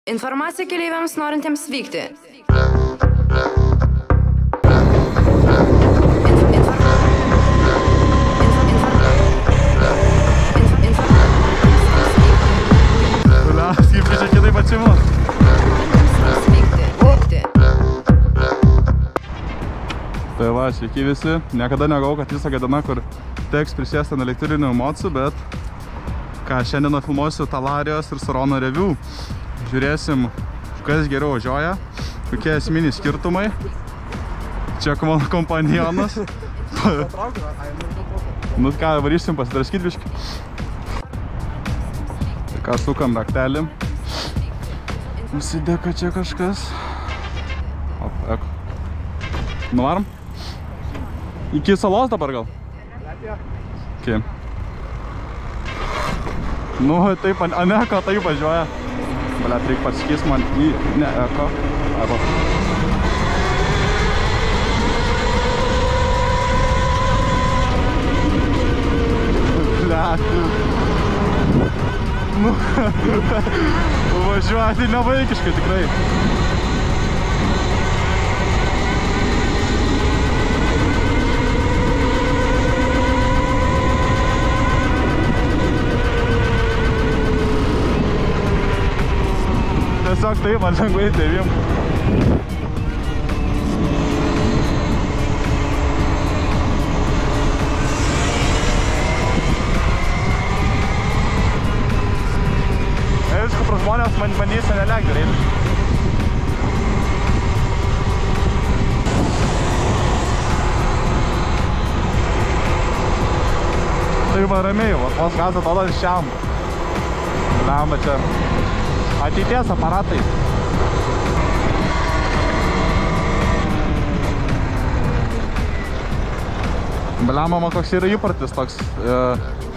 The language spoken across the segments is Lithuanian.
Informacija keleiviams norintiems vykti. Kaip čia kitaip atsimo? Tai va, sveiki visi. Niekada negavau, kad visą diena, kur teks prisėsti ant elektrinių emocų, bet ką, šiandien filmuosiu Talarijos ir Sarono review. Žiūrėsim, kas geriau važiuoja, kokie esminiai skirtumai. Čia mano kompanionas. Nu ką, varysim pasidraskyti biškį. Tai ką, sukam raktelį. Nusidėka čia kažkas. Op, eko. Nuvarom? Iki salos dabar gal? Okay. Nu, taip, ane eko taip važiuoja. Blet, reikia pasikeis man į ne eko. Arba. Blet. Nu, važiuoja tai nevaikiškai tikrai. Tiesiog taip, man lengvai devim. Aišku, pro žmonės manys nelegia reikia. Tai va ramiai, vos gazą tada šiam. Lemba čia. Ateities aparatai. Blemama, koks yra įpratis toks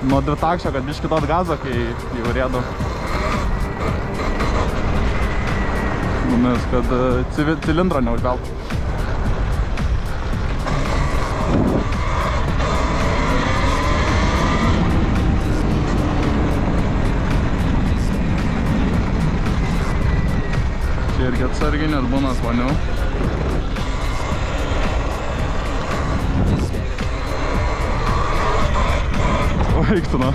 nuo dvitakščio, kad biškį duot gazą, kai jau rėdu. Nes kad cilindro neužveltų. Irgi atsargiai, nes būna svaniau. O, eiktų, na.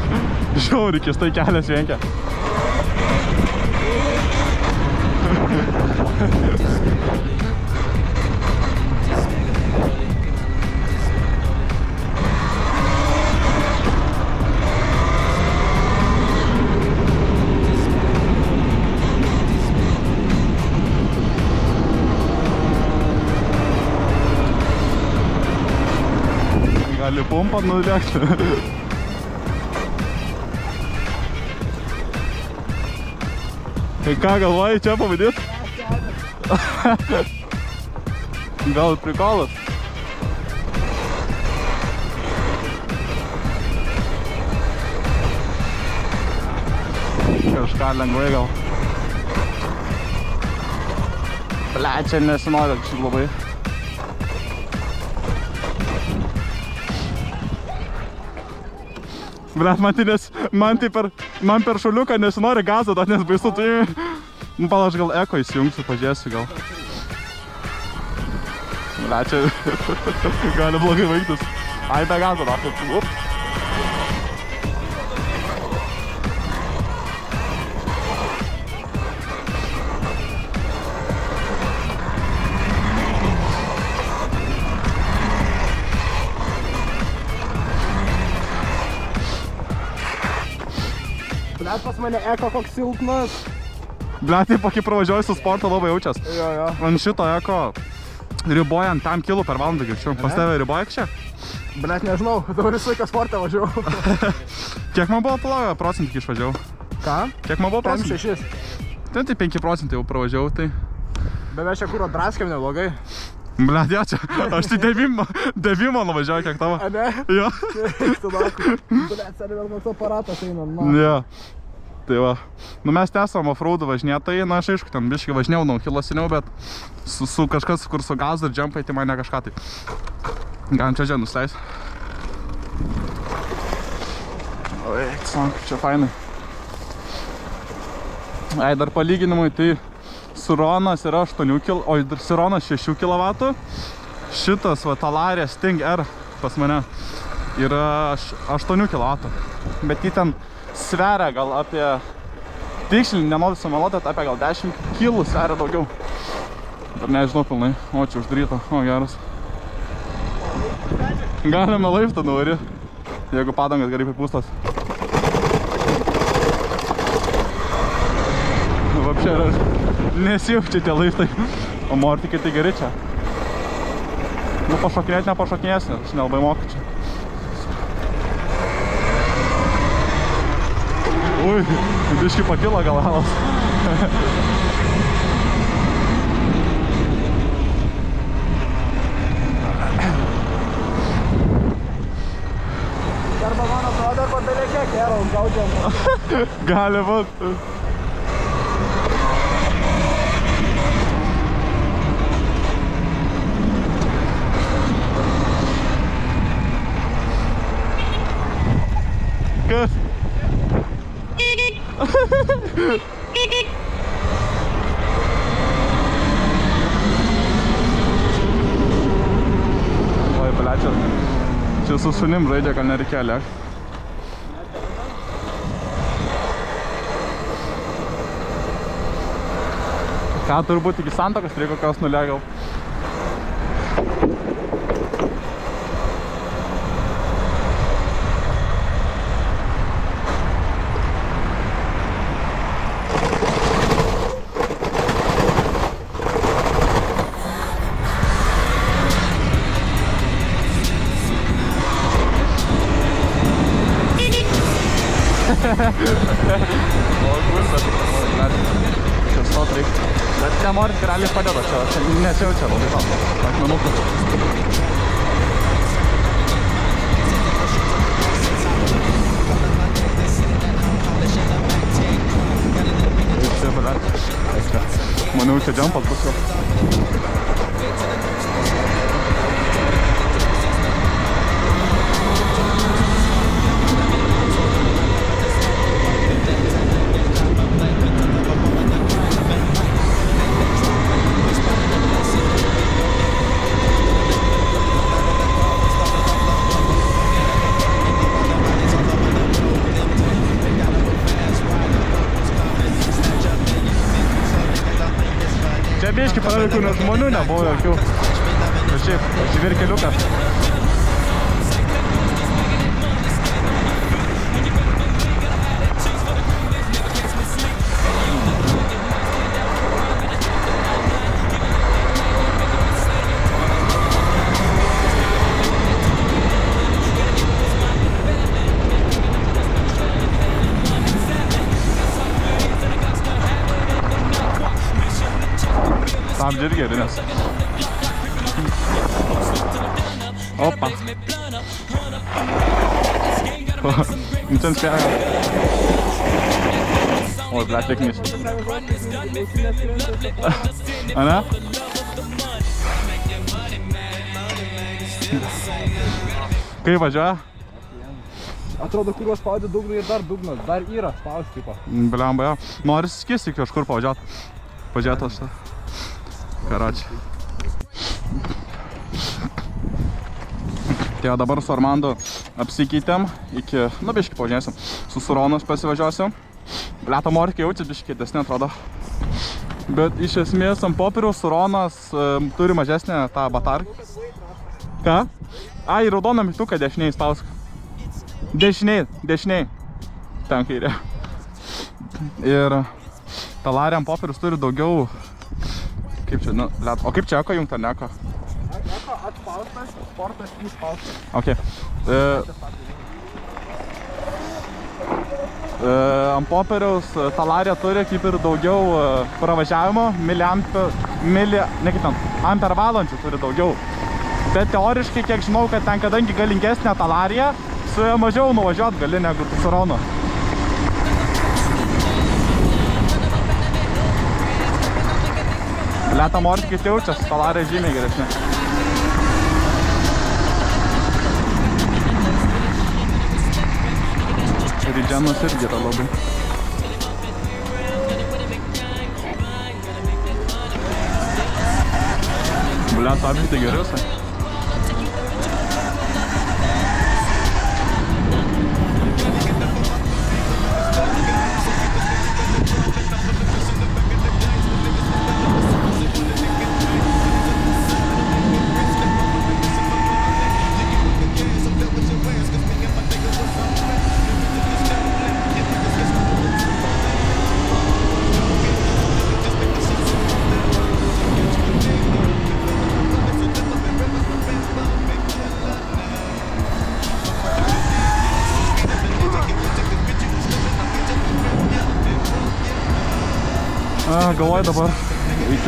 Žiauriai, keistai kelias vienkia. Gali pumpą nulėkti. Tai ką galvoji čia pavadyt? Gal prikolas? Kažką lengvai gal. Ble, čia nesinori kažkaip labai. Blet, man per šuliuką nesinori gazą duot, nes baisu, tai... Nu, pala, aš gal eko įsijungsiu, pažiūrėsiu gal. Blet, čia gali blogai vaiktis. Ai, be gazą duot. Up. Blet, pas mane eko koks silpnas. Blet, taip, kai pravažiuoju su sporto labai jaučias. Jo. Ant šito eko ribojant tam kilų per valandą greičiau. Pas tave riboja čia? Blet, nežinau, dabar visą laiką sportą važiavau. Kiek man buvo palaga procentų, kai išvažiavau? Ką? Kiek man buvo procentų? 5-6. Ten tai 5 procentai jau pravažiavau, tai... Beveik čia kuro draskėm neblogai. Blet, jo čia, aš tai devimo nuvažiavau, kiek tavo. A ne? Jo. Blet, seniai vėl koks aparatas einam, na. Jo. Tai va. Nu mes tesam offroadų važinėtojai, na aš aišku, ten biškai važinėjau, naukilo seniau, bet su kažkas, kur su gazu ir džempai, tai man ne kažką tai. Galim čia džia nusileis. Oi, čia fainai. Ai, dar palyginimui, tai Suronas yra 8 kW, o Suronas 6 kW. Šitas, va, Talaria Sting R pas mane yra 8 kW. Bet jį ten sveria gal apie, tiksliai nenoriu sumeluoti, apie gal 10 kg sveria daugiau. Dar nežinau pilnai. O, čia uždaryta. O, geras. Galime laiptą nuvari, jeigu padangas gerai pripūstas. Vapšė yra, nesijaučia tie laiptai. O mortikai tai gerai čia. Nu, pašokinėti nepašokinėsi, aš nelabai moku čia. Ui, biškį pakilo gal halas. Arba man atrodo, arba belėkė kėra, gaudžiam. Gali būt. Kas? Oi, blečia. Čia su šunim žaidžia, gal nereikėjo lėkti. Ką turbūt iki santuokos reikia kokios nulėgiau. Čia stot reikia. Bet nenorit realiai padeda čia, aš nesijaučia labai tam. Akmenukų. Čia, blėt. Maniau, čia džempas bus jau. Čia biškį padarykų, nes žmonių nebuvo jokių. Bet šiaip, žvirkeliukas. Stabdžiai irgi geri, nes. Opa. Ten spėja. Oi, blėt, lieknys. A ne? Kaip važiuoja? Atrodo, kuriuos spaudė dugnų ir dar dugnas. Dar yra spaus tipo. Bliamba, jo. Noris skisti kažkur pavažiuot. Pažiūrėt aš tą. Karačiai. Tai dabar su Armandu apsikeitėm iki, nu biškį pavažiuosim, su Suronas pasivažiuosim. Lėto morkiai jaučia biškį desnė atrodo. Bet iš esmės ant popieriaus Suronas turi mažesnę tą batarką. Ką? Ai, raudoną mygtuką dešiniai spausk. Dešiniai. Ten kairė. Ir Talaria ant popieriaus turi daugiau. Kaip čia, nu, blėt. O kaip čia eko jungt ar ne eko? Eko atspaustas, sportas įspaustas. Ok. Ant popieriaus Talaria turi kaip ir daugiau pravažiavimo, amper valandžių turi daugiau. Bet teoriškai, kiek žinau, kad ten kadangi galingesnė Talaria, su ja mažiau nuvažiuot gali negu Suronu. Lėta mortikai jaučias, Talaria žymiai geresnė. Rigenas irgi yra labai. Blia, stabdžiai tai geriau visai. Galvoju dabar,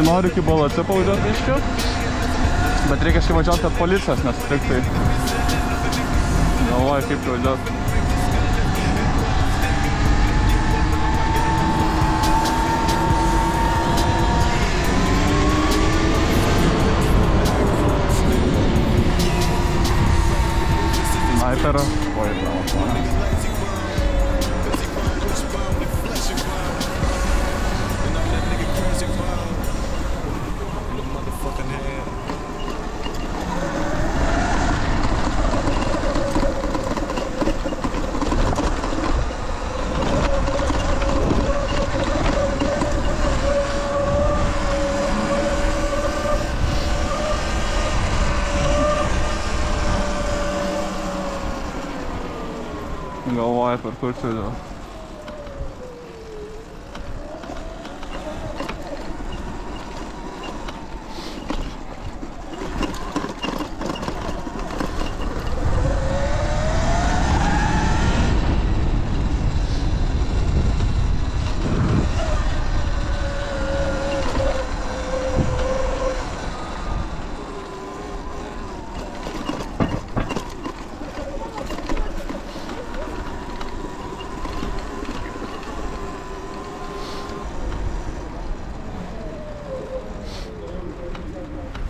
noriu iki BLC pavažiuoti reiškia, bet reikia kažkaip važiuoti, kad policijos nesutik, tai galvoju, kaip čia važiuoti. Sniperio, oi, bravo. Galvoju, per kur čia dėl.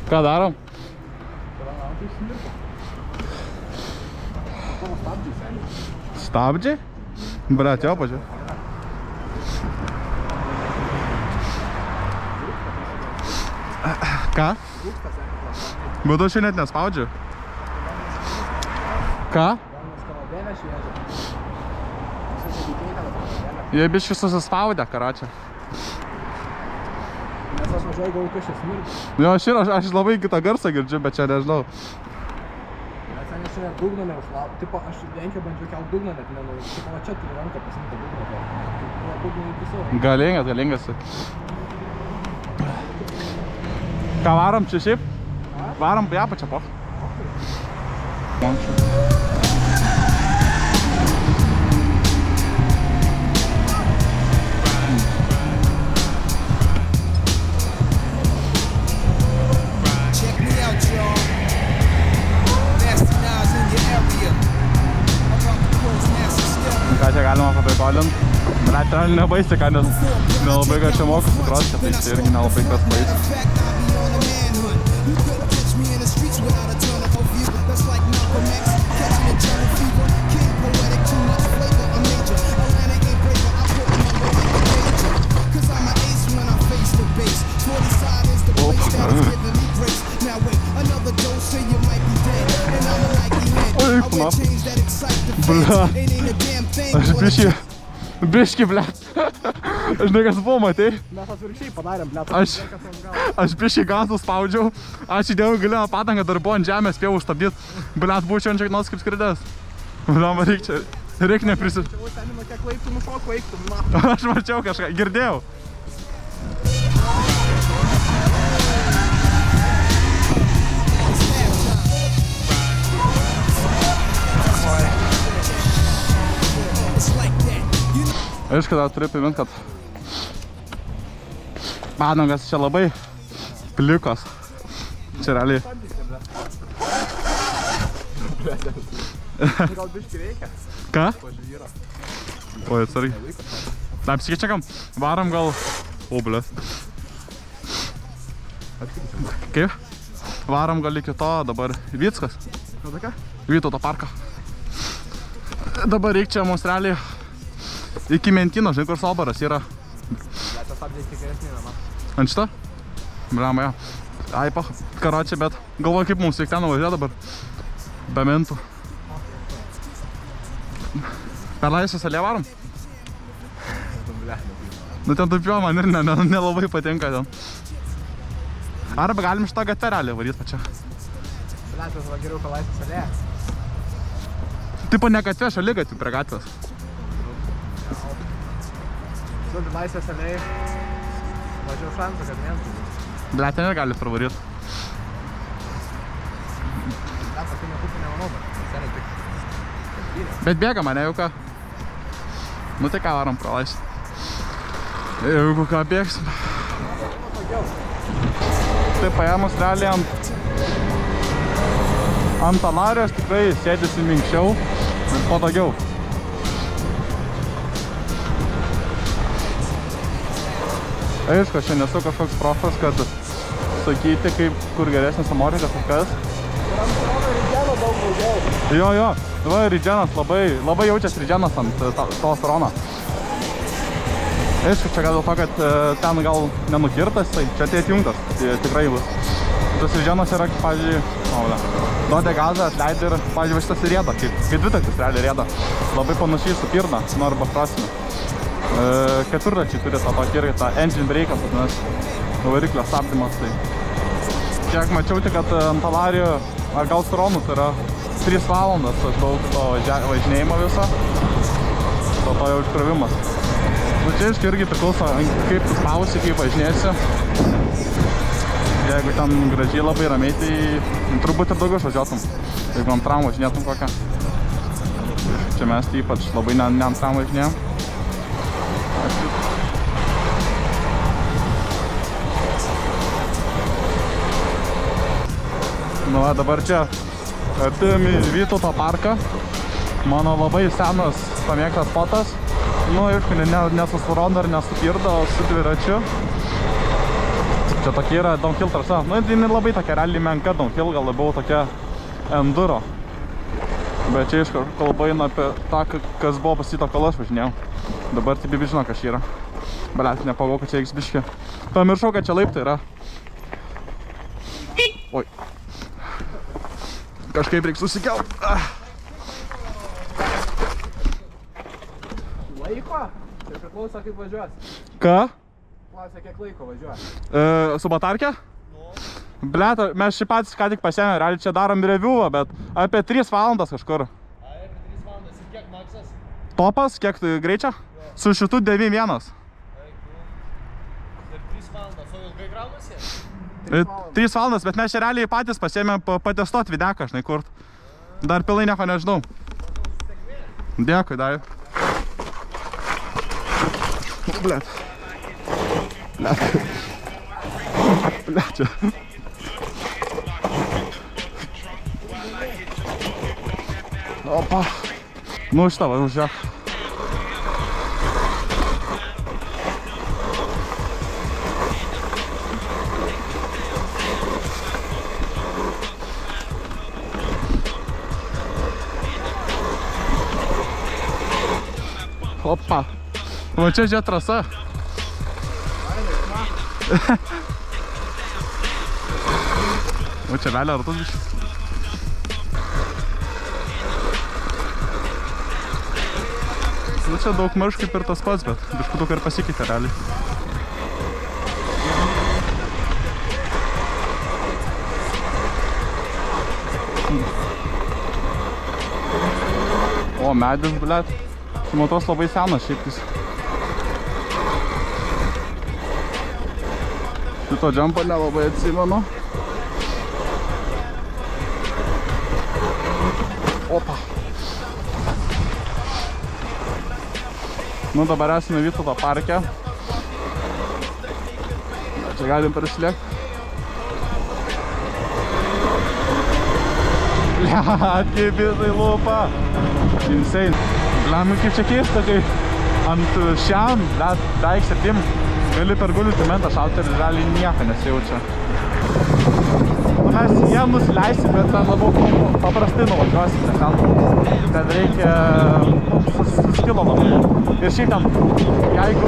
Ką darom? Stabdžiai? Brat, jo, pažiūrė. Ką? Bet aš čia net nespaudžiu. Ką? Jie biškai susispaudę, karačia. Nes aš važiuoju, galvoju, kas čia smirda. Jo, aš labai kitą garsą girdžiu, bet čia nežinau. Nes aš čia net dugno neužlaukiu. Tipo, aš Lenkiją bandžiau kelt dugną, net nenoriu. Tipo, va čia turiu ranką pasimti dugną. Dugną į visur. Galingas. Ką varom čia šiaip? Varom į apačią, po. Ką čia galima paprikolint? Bet ten nebaisi, ką nes nelabai ką čia moku suprasti, tai čia irgi nelabai kas baisi. Bля, aš biški, blet. Žinai, kas buvo, matei? Mes atvirkščiai padarėm, blet. Aš biški gazų spaudžiau. Aš įdėjau galėjo patangą, dar buvo ant žemės, spėjau užstabdyti. Blet, būčiau ant čiaknos kaip skridęs. Bля, man reik neprisi... Kiek laiptų nušoku, eiktum, na. Aš mačiau kažką, girdėjau. Aišku, dar turiu primint, kad padangas čia labai plikos. Čia realiai. Gal biški reikia? Ką? Oi, atsargiai. Na, apsikeičiakam. Varom gal... O, blės. Kaip? Varom gal iki to dabar Vyckas. Kada ką? Vytauto parką. Dabar reik čia mums realiai iki Mentino, žinai, kur Sobaras yra. Bet tas stabdžiai tik geresnį, na. Ant šito? Bliama, jo. Ai, karočią, bet galvoju, kaip mums reik ten nuvažiuoti dabar. Be mintų. Per Laisvės alėją varom? Nu ten taip jo, man ir nelabai patinka ten. Arba galim šitą gatvę realiai varyt pačią. Laisvės va geriau per Laisvės alėją. Tipo ne gatvė, šalia gatvė prie gatvės. Žodžiu, Laisvės alėjai. Mažiau šansų, kad vientų. Blet, ten ir gali pravaryt. Blet, tai nekupį nemanau, bet seniai tik. Bet bėga mane jau ką. Nu tai ką varom pro Laisvę. Jeigu ką bėgsim. Tai paėmus realiai ant Talarijos tikrai sėdėsi minkščiau ir patogiau. Aišku, aš nesu kažkoks profas, kad sakyti, kaip kur geresnis amorikas ar kas. Jo. Va, Ridženas, labai jaučiasi Ridženas ant to Sarono. Aišku, čia gal dėl to, kad ten gal nenukirtas, tai čia tai atjungtas, tai tikrai bus. Tas Ridženas yra, pavyzdžiui, duodė gazą, atleidė ir, pavyzdžiui, šitas rėda, kaip dvitaktis realiai rėda. Labai panašiai su pirna, nu arba krosiniu. Keturračiai turi tą tokį irgi, tą engine brake'as, nes variklio stabdymas. Tai kiek mačiau tik, kad ant Talarijų, ar gal Saronų, tai yra 3 valandas daug to važinėjimo viso, to jau iškrovimas. Nu čia aiškiai irgi priklauso, kaip spausi, kaip važinėsi. Jeigu ten gražiai labai ramiai, tai turbūt ir daugiau išvažiuotum. Jeigu antram važinėtum kokią. Čia mes tai ypač labai ne antram važinėjom. Nu va, dabar čia artim į Vytauto parką. Mano labai senas pamėgtas spotas. Nu, aišku, ne su Saronu ir ne su Pirda, o su dviračiu. Čia tokia yra downhill trasa. Nu, tai labai tokia realiai menka downhill, gal labiau tokia enduro. Bet čia aišku, kalba eina apie tą, kas buvo pasito, kol aš važinėjau. Dabar tai bibi žino, kas yra. Blet, nepagau, kad čia reiks biškį. Pamiršau, kad čia laiptai yra. Oi. Kažkaip reiks susikelt. Laiko? Tai priklauso, kaip važiuosi. Ką? Klausia, kiek laiko važiuosi. Su batarke? Blet, mes šį patys ką tik pasiėmė, realiai čia darom reviewą, bet apie 3 valandas kažkur. Apie 3 valandas ir kiek maksas? Topas, kiek greičio? Su šitu 9.1. Ir 3 valandas, o ilgai kraunasi? 3 valandas, bet mes čia realiai patys pasiėmė patestuot videką, žinai, kur. Dar pilai nieko nežinau. Dėkui, Daiv. Blet. Čia. Opa. Nu, šitą va, žiūrėk. Opa. Va čia žiūrėk trasa. O čia velė ratus biškis. Nu čia daug marš kaip ir tas pats, bet biškų daug ir pasikeitė realiai. O, medis, blet. Motos labai senas šiaip jis. Šito džampo nelabai atsimenu. Opa. Nu dabar esame Vytauto parke. Čia galim prislėkti. Blet, kaip jisai lupa. Insane. Blemai, kaip čia keista, kai ant šiam, blet, beveik 7 gali per gulių cementą šauti ir realiai nieko nesijaučia. Mes jie nusileisim, bet ten labiau paprastai nuvažiuosim, nes ten reikia suskilo labai. Ir šiaip ten, jeigu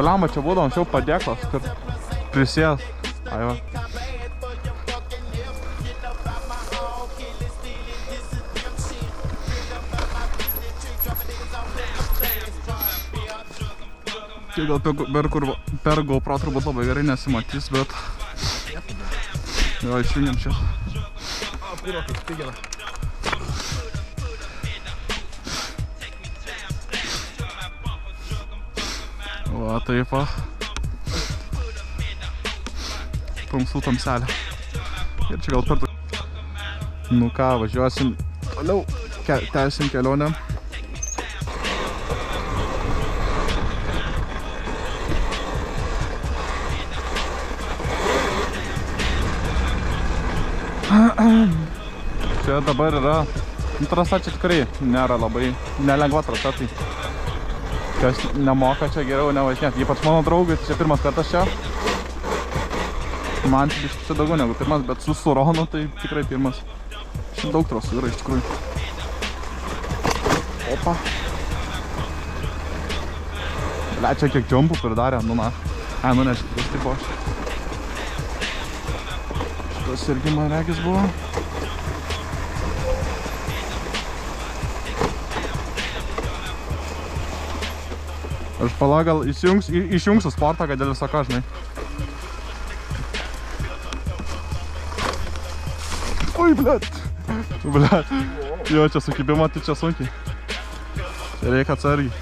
Blemba, čia būdavo anksčiau padėklas, kur prisės. Ai va. Čia gal per GoPro turbūt labai gerai nesimatys, bet... Jo, išjungiam čia. Kūro kaip spigina. Va, taip va. Tamsų tamselė. Ir čia gal per... Nu ką, važiuosim toliau, tęsim kelionę. Čia dabar yra... Trasa čia tikrai nėra labai nelengva trasa, tai... Kas nemoka čia geriau nevažinėti. Ypač mano draugui, čia pirmas kartas čia. Man čia daugiau negu pirmas, bet su Ronu tai tikrai pirmas. Čia daug trasų yra iš tikrųjų. Opa. Ble, čia kiek jumpų pridarė, nu na. Ai, nu ne, šitas tai buvo. Šitas irgi man regis buvo. Aš palagal išjungsiu sportą, kad dėl visako, žinai. Oi, blėt. Blėt. Jo, čia sukibimo, tai čia sunkiai. Čia reikia atsargiai.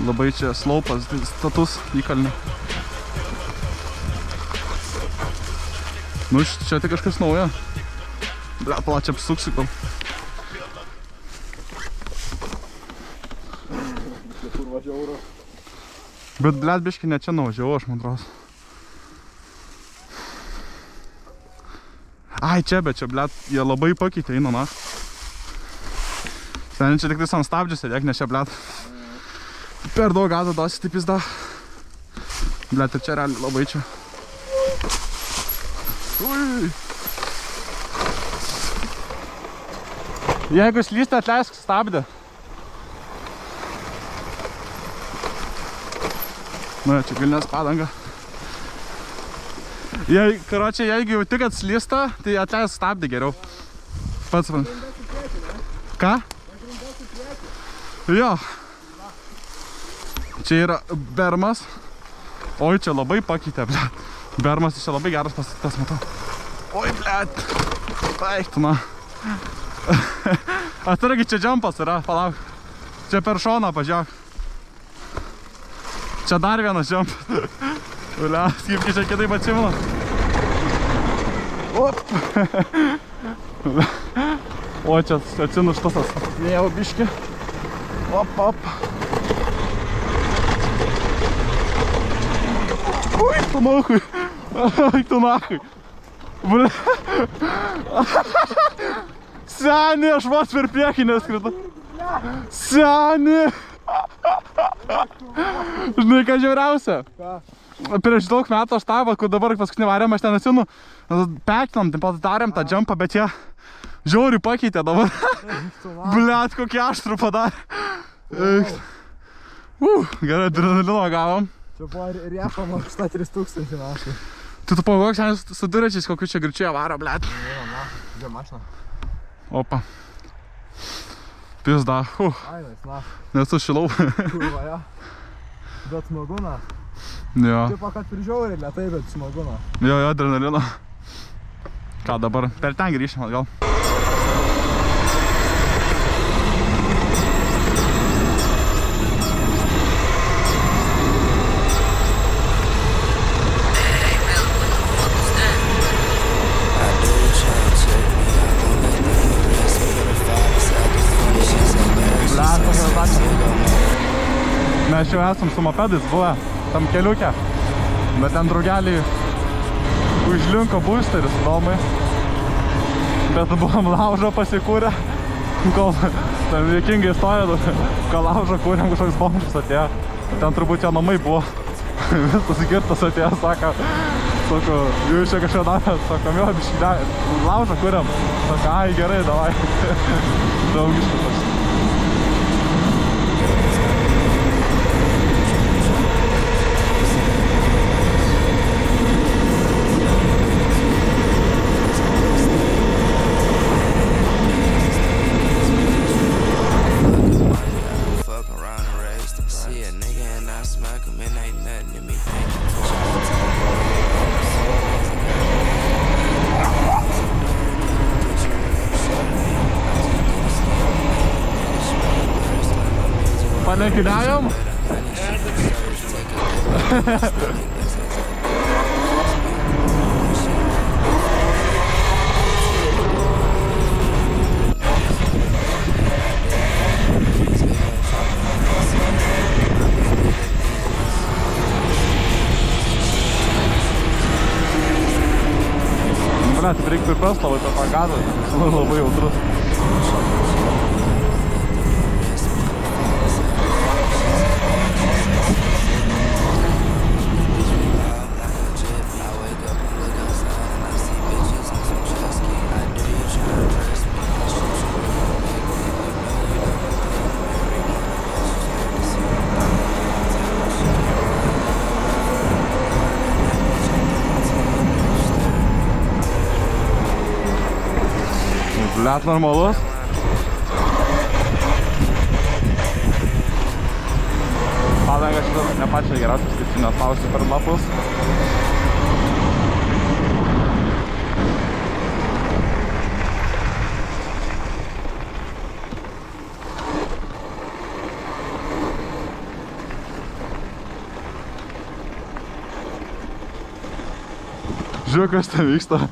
Labai čia slaupas, status įkalnė. Nu, čia tai kažkas nauja. Blėt, pala, čia apsuksiu gal. Bet, blėt, biškai ne čia nuvažiavau, aš man atrodo. Ai, čia, bet čia, blėt, jie labai pakeitė, eina, na. Seniai čia tik tai ant stabdžių sėdėk, nes čia, blėt, per daug gazo dosi, taip jis da. Blėt, ir čia realiai labai čia. Ui. Jeigu slysti, atleisk stabdį. Na, čia Vilnės padanga. Karočią, jeigu jau tik atslysta, tai atleisk stabdį geriau. Pats man. Ką? Jo. Čia yra bermas. Oi, čia labai pakeitė, blėt. Bermas čia labai geras pastatytas, matau. Oi, blėt. Paiktų, na. Atsargi, čia džampas yra, palauk. Čia per šoną pažiūrėk. Čia dar vienas džampas. Ulia, kaip čia kitaip atsimenu. Op. O, čia atsinuštas atsinėjau biškį. Op, op. Ui, tu nahui. Ai, tu nahui. Bля. Seni, aš vos per priekį neskridu. Seni. Žinai, ką žiauriausia? Ką? Prieš daug metų aš tą, kur dabar paskutinį varėm, aš ten atsimenu, pekinom, taip pat darėm tą jumpą, bet jie žiauriai pakeitė dabar. Blet, kokį aštrų padarė. Gerai, adrenalino gavom. Čia buvo riepa mankšta 3000 metų. Tu pagalvok, šiandien su dviračiais kokiu čia greičiu jie varo, blet. Na, čia mašina. Opa. Pizda. Ainas, na. Nesušilau. Kurva, ja. Bet smagu, na. Jo. Tipo, kad ir žiauriai lėtai, bet smagu, na. Jo, adrenalino. Ką dabar? Per ten grįšim atgal. Mes jau esam su mopedais buvę tam keliuke, bet ten draugeliai užlinko boosteris domai, bet buvom laužą pasikūrę, kol ten vikingai stoja, kol laužą kūrėm, kažkoks bomžas atėjo, ten turbūt jo namai buvo, visas girtas atėjo, sako, jūs čia kažką davė, sako, jo, biškį laužą kūrėm, sako, ai, gerai, davai, draugiškai tas. Lenkiniajam? Blet, reiktų ir Peslavai tą pagatą, jis labai jautrus. Blet, normalus. Padanga šitas ne pačiai geriausias, kaip čia nespausti per lapus. Žiūrėk, kas ten vyksta.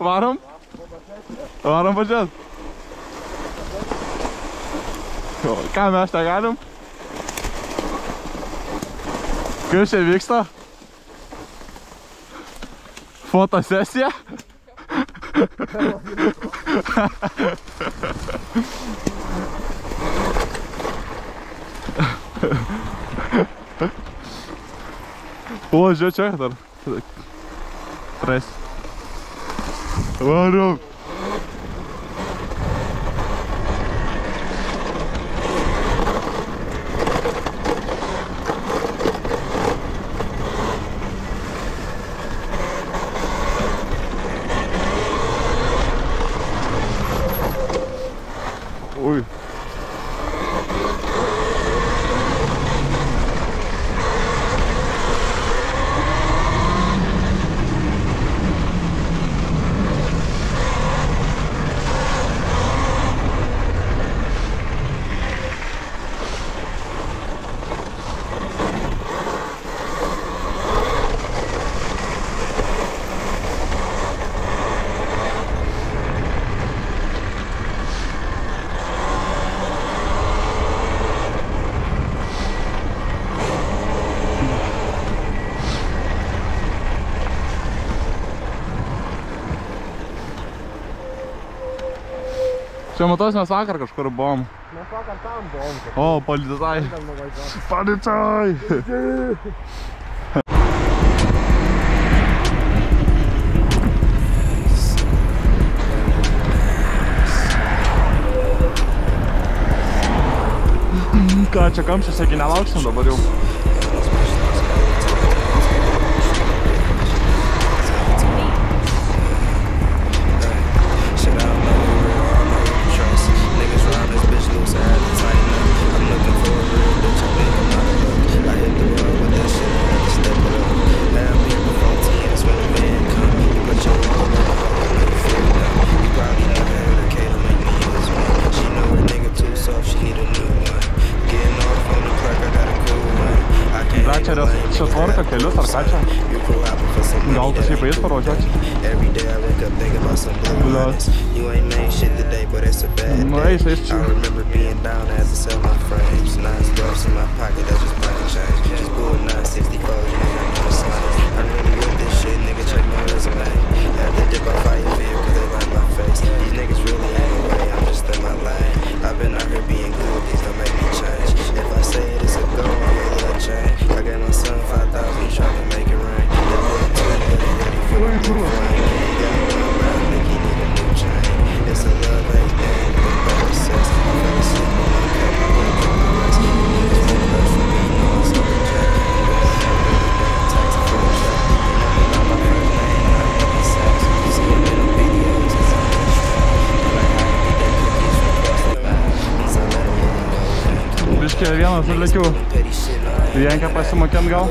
Varom? Varom pažiūrėt. Ką mes tą galim? Kas čia vyksta? Fotosesija? O, žiūrėk čia dar. Tres. Varom. Ui. Čia matos mes vakar kažkur buvom. Mes vakar tam buvom. O, policai. Policai. Ką, čia kamščiuose iki nelauksim dabar jau. Čia tvarka kelius ar ką čia? Gal kažkaip eis paruošiuoti? Blet. Nu eis čia. Biškė vienas ir lėkiu. Vienkę pasimokėm gal.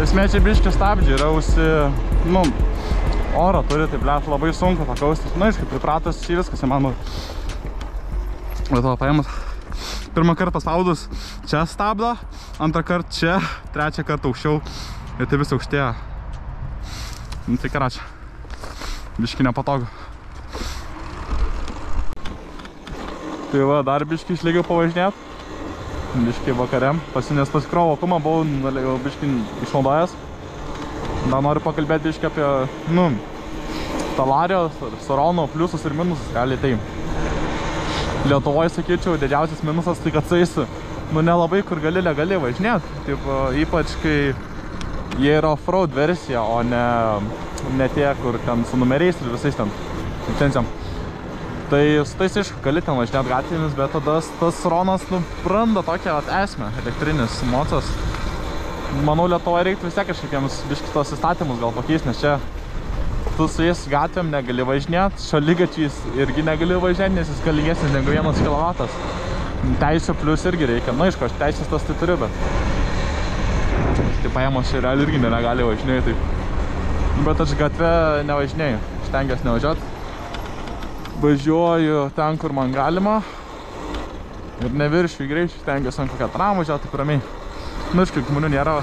Esmė čia biškį stabdžiai yra nu, oro turi, tai blėt labai sunku pakausti. Na, aišku, pripratas čia viskas, įmanoma. Bet to paėmus. Pirmą kartą paspaudus čia stabdo, antrą kartą čia, trečią kartą aukščiau ir tai vis aukštėja. Nu, tai karačia. Biškį nepatogu. Tai va, dar biškį išlygiau pavažinėt. Biškį vakariam. Nes pasikrovo kumą buvau biškį išnaudojęs. Dar noriu pakalbėti biškį apie, nu, Talarijos, Sarono pliusus ir minusus. Gali tai. Lietuvoje, sakyčiau, didžiausias minusas tai, kad su jais, nu, nelabai kur gali legaliai važinėti. Taip, ypač, kai jie yra off-road versija, o ne tie, kur ten su numeriais ir visais ten licencijom. Tai su tais aišku, gali ten važinėti gatvėmis, bet tada tas Saronas, nu, praranda tokią esmę, elektrinis mocas. Manau, Lietuvoje reiktų vis tiek kažkaip jiems biškį tos įstatymus gal pakeisti, nes čia tu su jais gatvėm negali važinėti, šaligatviais irgi negali važinėti, nes jis galingesnis negu 1 kilovatas. Teisių plius irgi reikia. Na, aišku, aš teisės tas tai turiu, bet tai paėmus čia realiai irgi negali važinėti. Bet aš gatvę nevažinėju, stengiuosi nevažiuoti. Važiuoju ten, kur man galima ir neviršiu į greičių, stengiuosi ant kokią tramą važiuoti, taip ramiai. Na, aišku, žmonių nėra,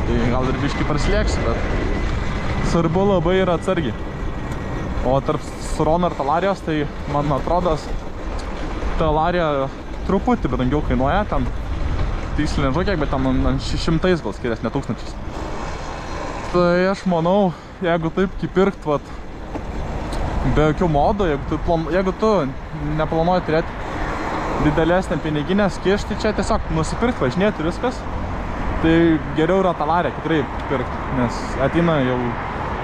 tai gal ir biškį praslėksiu, bet svarbu labai yra atsargiai. O tarp Sarono ir Talarijos, tai man atrodo, Talarija truputį brangiau kainuoja, ten tiksliai nežinau kiek, bet ten 600 gal skiriasi, ne 1000. Tai aš manau, jeigu taip pirkt, vat, be jokių modų, jeigu tu neplanuoji turėti didelesnę piniginę skišti, čia tiesiog nusipirkt, važinėti ir viskas, tai geriau yra Talariją tikrai pirkt, nes ateina jau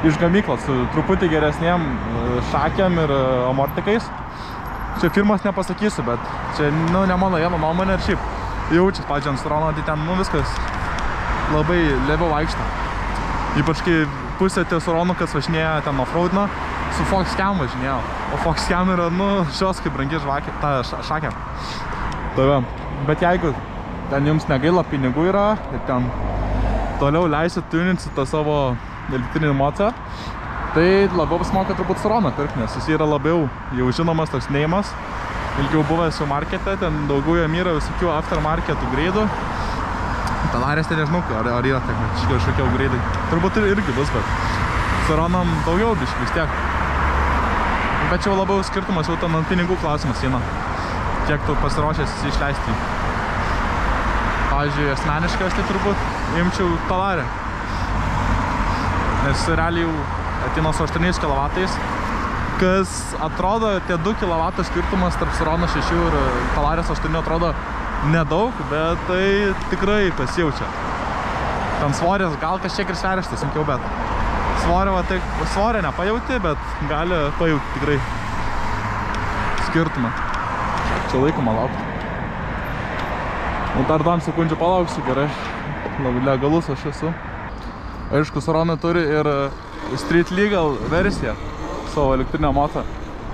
iš gamyklos su truputį geresniem šakėm ir amortikais. Čia firmas nepasakysiu, bet čia, nu, ne mano vieno nuomonė ir šiaip jaučias, pavyzdžiui, ant Sarono, tai ten, nu, viskas labai leviau vaikšta. Ypač kai pusė tie Saronų, kas važinėja ten off-roadino, su Foxcam važinėjo. O Foxcam yra, nu, šios kaip brangi šakė. Tai va, bet jeigu ten jums negaila pinigų yra ir ten toliau leisit tuninti tą savo elektrinį mocą, tai labiau pasimoka turbūt Saroną pirkti, nes jis yra labiau jau žinomas toks neimas, ilgiau buvęs jau markete, ten daugiau jam yra visokių aftermarketų greidų. Talarės tai nežinau, ar yra kažkokie greidai. Turbūt irgi bus, bet Saronam daugiau biškį vis tiek. Bet čia jau labiau skirtumas jau ten ant pinigų klausimas eina, kiek tu pasiruošęs išleisti. Pavyzdžiui, asmeniškas tai turbūt imčiau Talariją. Nes realiai jau ateina su 8 kW, kas atrodo, tie 2 kW skirtumas tarp Sarono 6 ir Talarijos 8 atrodo nedaug, bet tai tikrai pasijaučia. Ten svoris gal kažkiek ir sverištas, sunkiau, bet svorio nepajauti, bet gali pajauti tikrai skirtumą. Čia laikoma laukti. Dar 2 sekundžių palauksiu, gerai. Labai legalus aš esu. Aišku, Saronai turi ir Street Legal versiją savo elektrinio moto.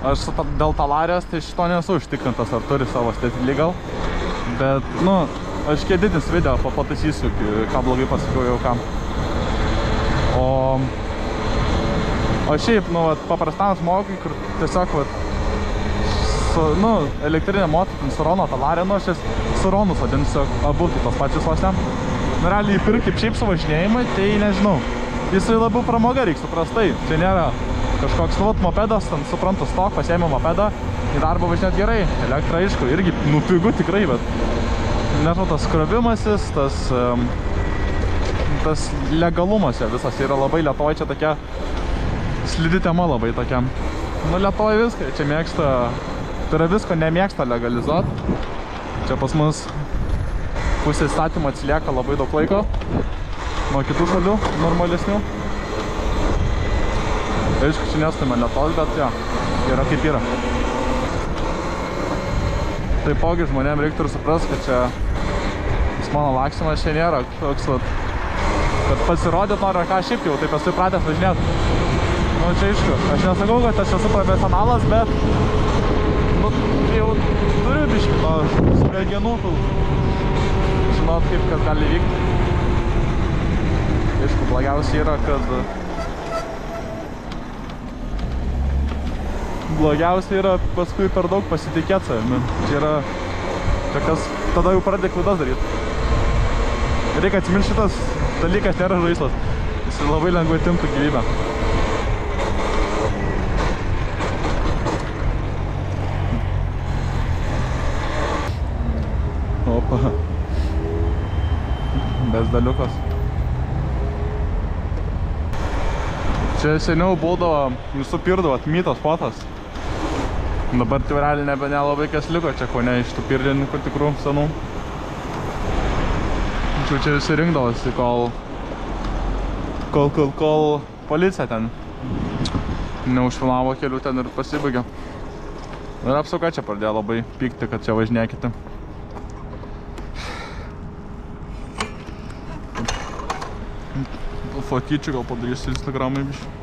Aš dėl Talarijos tai šito nesu užtikrintas, ar turi savo Street Legal. Bet, nu, aš kiek didins video pataisysiu, ką blogai pasakiau jau kam. O šiaip, nu, paprastam žmogui, kur tiesiog, nu, elektrinė moto, Sarono, Talarija, nu, aš Saronus vadinsiu abu tos pačius vos ne. Nu, realiai įpirkti kaip šiaip suvažinėjimai, tai nežinau. Jisai labiau pramoga, reikia suprastai. Čia nėra kažkoks, nu, mopedas, suprantu, stok, pasiėmė mopedą, į darbą važinėt gerai. Elektra, aišku, irgi, nu, pigu tikrai, bet nežinau, tas krovimasis, tas legalumas visas yra labai Lietuvoje, čia tokia slidi tema labai tokia. Nu, Lietuvoje viską, čia mėgsta, tai yra visko nemėgsta legalizuoti. Čia pas mus pusė įstatymą atsilieka labai daug laiko nuo kitų šalių normalesnių. Aišku, čia nestumė Lietuvos, bet jo, yra kaip yra. Taipogi žmonėm reiktų ir suprast, kad čia mano laksimas čia nėra toks, kad pasirodyt nori, ką šiaip jau, taip esu pratęs važinėti. Nu, čia aišku, aš nesakau, kad aš esu profesionalas, bet nu, jau turiu biškį to smegenų, žinot, kaip kas gali vykti. Aišku, blogiausia yra, kad... Blogiausia yra paskui per daug pasitikėti savimi. Čia yra tokias... Tada jau pradė klaidas daryti. Reikia atsiminti, šitas dalykas nėra žaislas. Jis labai lengvai atimtų gyvybę. Opa. Bezdaliukas. Čia seniau būdavo, jūs supirdavot mytos potas. Dabar realiai nelabai kas liko čia, ko ne iš tų pirdininkų tikrų senų. Čia visi rinkdavosi, kol policija ten neužfilmavo kelių ten ir pasibaigė. Ir apsauga čia pradėjo labai pykti, kad čia važinėkite. Fotyčių gal padarysiu Instagramai biškai.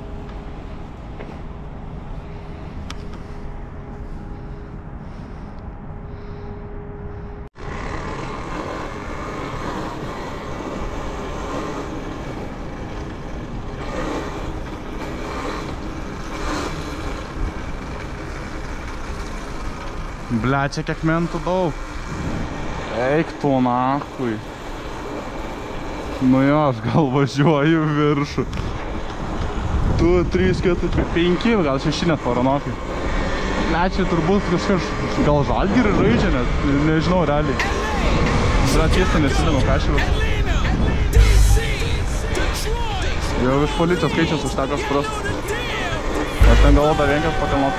Bля, čia kiek mentų daug. Eik tu nachui. Nu jo, aš gal važiuoju viršų. 2, 3, 4, 5, gal 6 net paranokai. Bля, čia turbūt kažkas, gal Žalgirį žaidžia net, nežinau realiai. Bля, keista nesidėmau, ką aš jau. Jau iš policijos skaičiaus užteko suprast. Aš ten galvo dar vienkas pakalnot.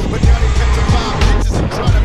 But now they catch a 5 bitches and try to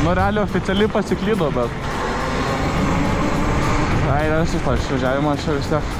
Nu, realiai oficialiai pasiklydo, bet... Ai, nesu to išvažiavimo, aš vis tiek